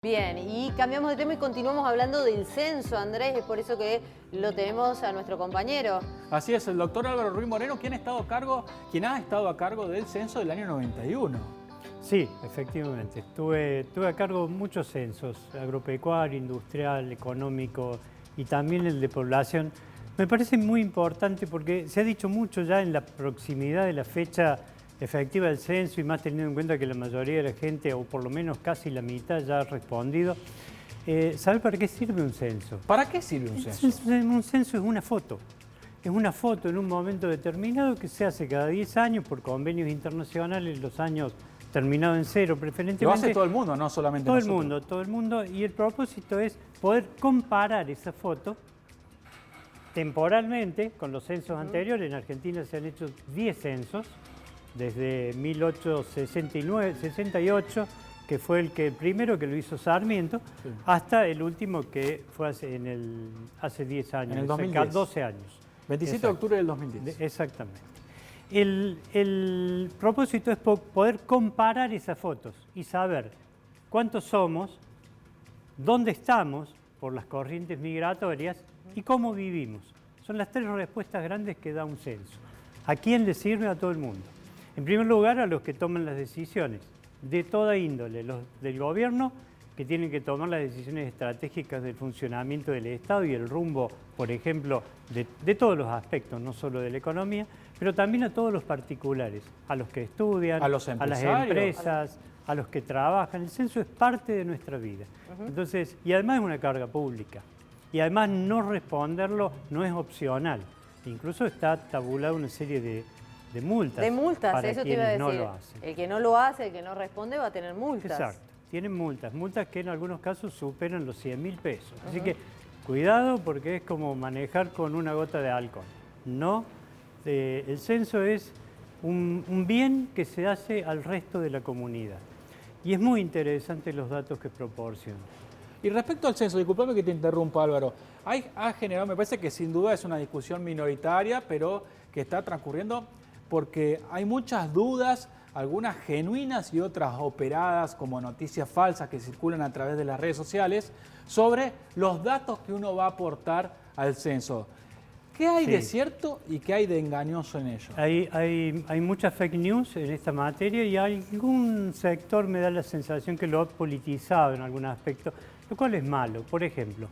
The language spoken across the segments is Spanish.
Bien, y cambiamos de tema y continuamos hablando del censo, Andrés, es por eso que lo tenemos a nuestro compañero. Así es, el doctor Álvaro Ruiz Moreno, quien ha estado a cargo del censo del año 91. Sí, efectivamente. Tuve a cargo muchos censos, agropecuario, industrial, económico y también el de población. Me parece muy importante porque se ha dicho mucho ya en la proximidad de la fecha efectiva del censo y más teniendo en cuenta que la mayoría de la gente, o por lo menos casi la mitad, ya ha respondido. ¿Sabe para qué sirve un censo? ¿Para qué sirve un censo? Un censo es una foto. Es una foto en un momento determinado que se hace cada 10 años por convenios internacionales, los años terminados en cero preferentemente. Lo hace todo el mundo, no solamente nosotros. Todo el mundo. Y el propósito es poder comparar esa foto temporalmente con los censos anteriores. En Argentina se han hecho 10 censos, desde 1868, que fue el primero que lo hizo Sarmiento, sí, hasta el último que fue hace 10 años, en el 2010. 12 años. 27 de octubre del 2010. Exactamente. El propósito es poder comparar esas fotos y saber cuántos somos, dónde estamos por las corrientes migratorias y cómo vivimos. Son las tres respuestas grandes que da un censo. ¿A quién le sirve? A todo el mundo. En primer lugar, a los que toman las decisiones de toda índole, los del gobierno, que tienen que tomar las decisiones estratégicas del funcionamiento del Estado y el rumbo, por ejemplo, de todos los aspectos, no solo de la economía, pero también a todos los particulares, a los que estudian, a las empresas, a los que trabajan. El censo es parte de nuestra vida. Entonces, y además es una carga pública. Y además no responderlo no es opcional. Incluso está tabulada una serie de multas. De multas, para eso te iba a decir. no lo hacen. El que no lo hace, el que no responde, va a tener multas. Exacto, tienen multas que en algunos casos superan los 100.000 pesos. Así que cuidado porque es como manejar con una gota de alcohol. No, el censo es un bien que se hace al resto de la comunidad. Y es muy interesante los datos que proporciona. Y respecto al censo, discúlpame que te interrumpa, Álvaro, ha generado, me parece que sin duda es una discusión minoritaria, pero que está transcurriendo porque hay muchas dudas, algunas genuinas y otras operadas como noticias falsas que circulan a través de las redes sociales, sobre los datos que uno va a aportar al censo. ¿Qué hay de cierto y qué hay de engañoso en ello? Hay muchas fake news en esta materia y algún sector me da la sensación que lo ha politizado en algún aspecto, lo cual es malo. Por ejemplo,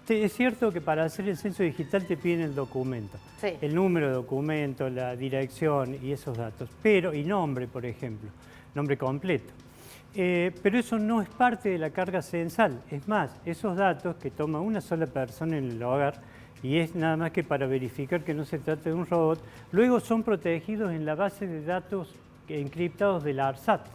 es cierto que para hacer el censo digital te piden el documento, el número de documento, la dirección y esos datos, y nombre, por ejemplo, nombre completo. Pero eso no es parte de la carga censal. Es más, esos datos que toma una sola persona en el hogar, y es nada más que para verificar que no se trata de un robot, luego son protegidos en la base de datos encriptados del ARSAT.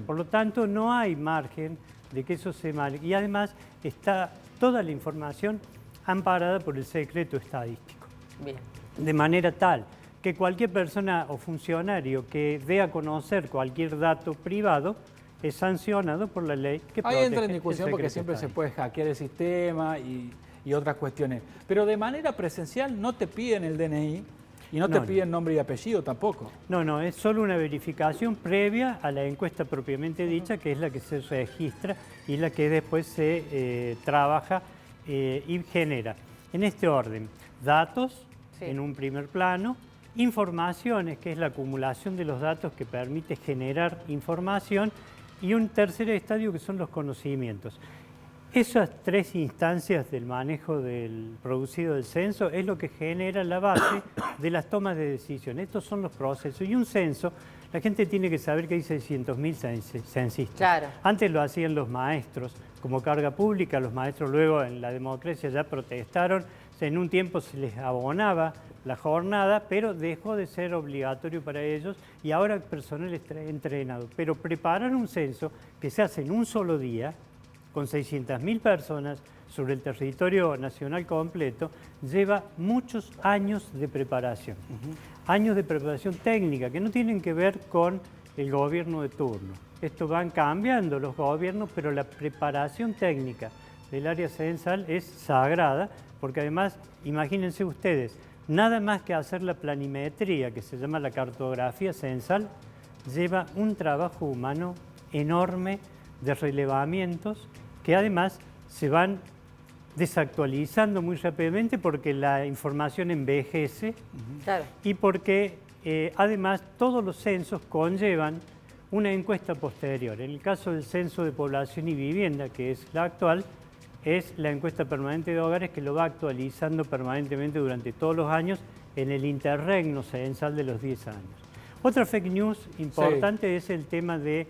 Por lo tanto, no hay margen de que eso se mal. Y además está toda la información amparada por el secreto estadístico. Bien. De manera tal que cualquier persona o funcionario que dé a conocer cualquier dato privado es sancionado por la ley que protege. Ahí entra en discusión porque siempre se puede hackear el sistema y otras cuestiones. Pero de manera presencial no te piden el DNI y no te piden nombre y apellido tampoco. No, es solo una verificación previa a la encuesta propiamente dicha, que es la que se registra y la que después se trabaja y genera. En este orden, datos en un primer plano, informaciones, que es la acumulación de los datos que permite generar información, y un tercer estadio que son los conocimientos. Esas tres instancias del manejo del producido del censo es lo que genera la base de las tomas de decisión. Estos son los procesos. Y un censo, la gente tiene que saber que hay 600.000 censistas. Claro. Antes lo hacían los maestros como carga pública. Los maestros luego en la democracia ya protestaron. En un tiempo se les abonaba la jornada, pero dejó de ser obligatorio para ellos y ahora el personal está entrenado. Pero preparar un censo que se hace en un solo día, con 600.000 personas sobre el territorio nacional completo, lleva muchos años de preparación. Años de preparación técnica que no tienen que ver con el gobierno de turno. Esto van cambiando los gobiernos, pero la preparación técnica del área censal es sagrada, porque además, imagínense ustedes, nada más que hacer la planimetría, que se llama la cartografía censal, lleva un trabajo humano enorme de relevamientos que además se van desactualizando muy rápidamente porque la información envejece Claro. y porque además todos los censos conllevan una encuesta posterior. En el caso del Censo de Población y Vivienda, que es la actual, es la encuesta permanente de hogares que lo va actualizando permanentemente durante todos los años en el interregno censal de los 10 años. Otra fake news importante es el tema de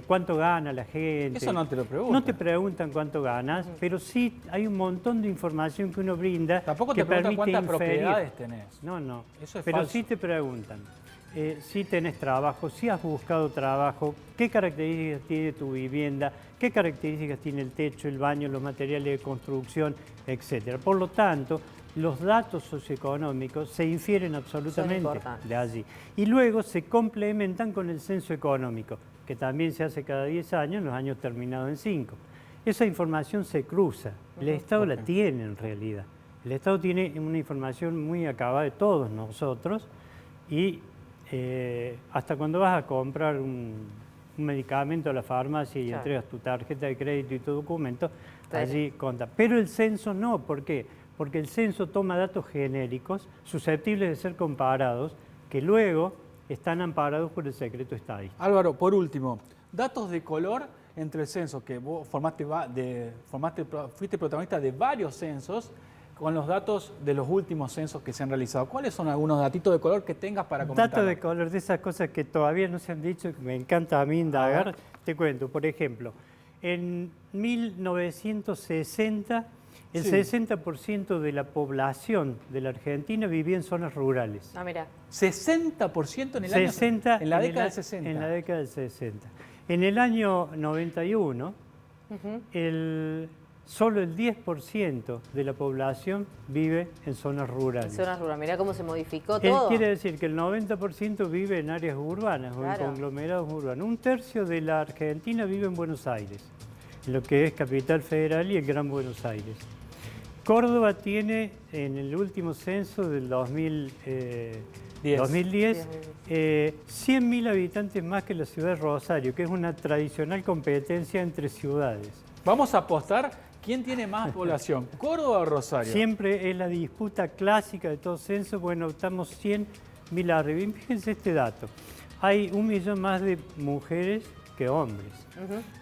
cuánto gana la gente. Eso no te lo preguntan. No te preguntan cuánto ganas, pero sí hay un montón de información que uno brinda. Tampoco que te preguntan permite cuántas inferir. propiedades tenés. No. Eso es pero falso. sí te preguntan si tenés trabajo, si has buscado trabajo, qué características tiene tu vivienda, qué características tiene el techo, el baño, los materiales de construcción, etc. Por lo tanto, los datos socioeconómicos se infieren absolutamente de allí. Y luego se complementan con el censo económico, que también se hace cada 10 años, los años terminados en 5. Esa información se cruza. El Estado la tiene en realidad. El Estado tiene una información muy acabada de todos nosotros y hasta cuando vas a comprar un medicamento a la farmacia y entregas tu tarjeta de crédito y tu documento, allí conta. Pero el censo no, ¿por qué? Porque el censo toma datos genéricos susceptibles de ser comparados, que luego están amparados por el secreto estadístico. Álvaro, por último, datos de color entre el censo, que vos fuiste protagonista de varios censos, con los datos de los últimos censos que se han realizado. ¿Cuáles son algunos datitos de color que tengas para comentar? Datos de color, de esas cosas que todavía no se han dicho, que me encanta a mí indagar. Te cuento, por ejemplo, en 1960, el 60% de la población de la Argentina vivía en zonas rurales. Ah, mira. 60% en la década del 60. En la década del 60. En el año 91, solo el 10% de la población vive en zonas rurales. En zonas rurales, mirá cómo se modificó todo. Quiere decir que el 90% vive en áreas urbanas o en conglomerados urbanos. Un tercio de la Argentina vive en Buenos Aires, en lo que es Capital Federal y el Gran Buenos Aires. Córdoba tiene, en el último censo del 2010, 100.000 habitantes más que la ciudad de Rosario, que es una tradicional competencia entre ciudades. Vamos a apostar. ¿Quién tiene más población, Córdoba o Rosario? Siempre es la disputa clásica de todo censo, bueno, estamos 100.000 arriba. Fíjense este dato, hay 1 millón más de mujeres que hombres.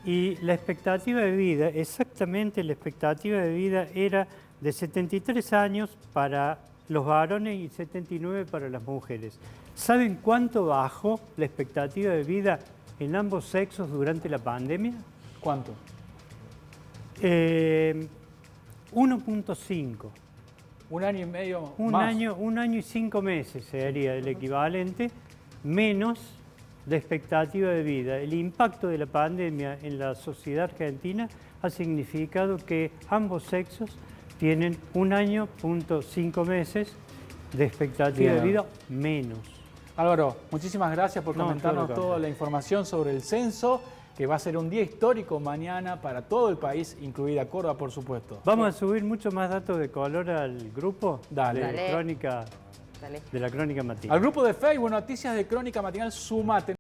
Y la expectativa de vida, exactamente la expectativa de vida era de 73 años para los varones y 79 para las mujeres. ¿Saben cuánto bajó la expectativa de vida en ambos sexos durante la pandemia? ¿Cuánto? 1.5. Un año y medio Un más. año y 5 meses sería el equivalente, menos de expectativa de vida. El impacto de la pandemia en la sociedad argentina ha significado que ambos sexos tienen 1.5 meses de expectativa de vida menos. Álvaro, muchísimas gracias por comentarnos toda la información sobre el censo, que va a ser un día histórico mañana para todo el país, incluida Córdoba, por supuesto. Vamos a subir muchos más datos de color al grupo de la Crónica Matinal. Al grupo de Facebook, Noticias de Crónica Matinal, sumate.